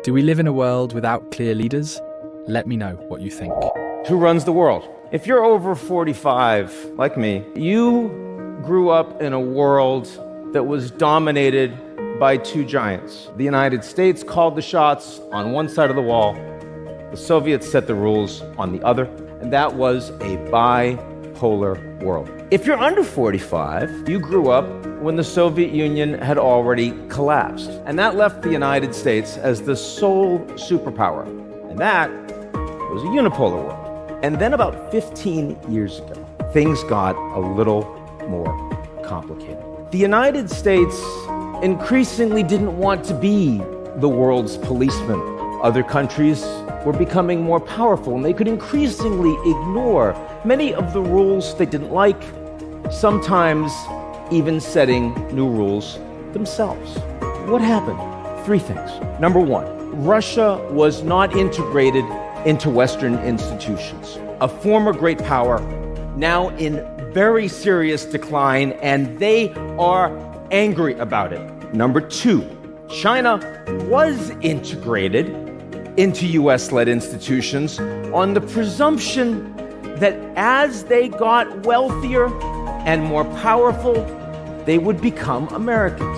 Do we live in a world without clear leaders? Let me know what you think. Who runs the world? If you're over 45, like me, you grew up in a world that was dominated by two giants. The United States called the shots on one side of the wall. The Soviets set the rules on the other, and that was a bipolar world. If you're under 45, you grew up when the Soviet Union had already collapsed, and that left the United States as the sole superpower, and that was a unipolar world. And then about 15 years ago, things got a little more complicated. The United States increasingly didn't want to be the world's policeman. Other countries were becoming more powerful, and they could increasingly ignore many of the rules they didn't like, sometimes even setting new rules themselves. What happened? Three things. Number one, Russia was not integrated into Western institutions. A former great power, now in very serious decline, and they are angry about it. Number two, China was integrated into US-led institutions on the presumption that as they got wealthier and more powerful, they would become Americans.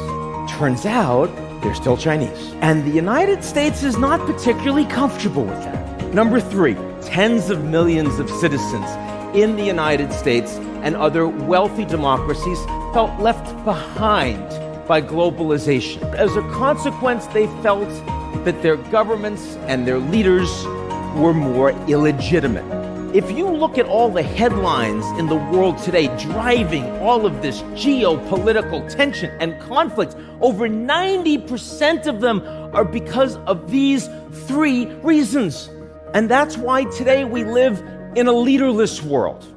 Turns out, they're still Chinese. And the United States is not particularly comfortable with that. Number three, tens of millions of citizens in the United States and other wealthy democracies felt left behind by globalization. As a consequence, they felt that their governments and their leaders were more illegitimate. If you look at all the headlines in the world today driving all of this geopolitical tension and conflict, over 90% of them are because of these three reasons. And that's why today we live in a leaderless world.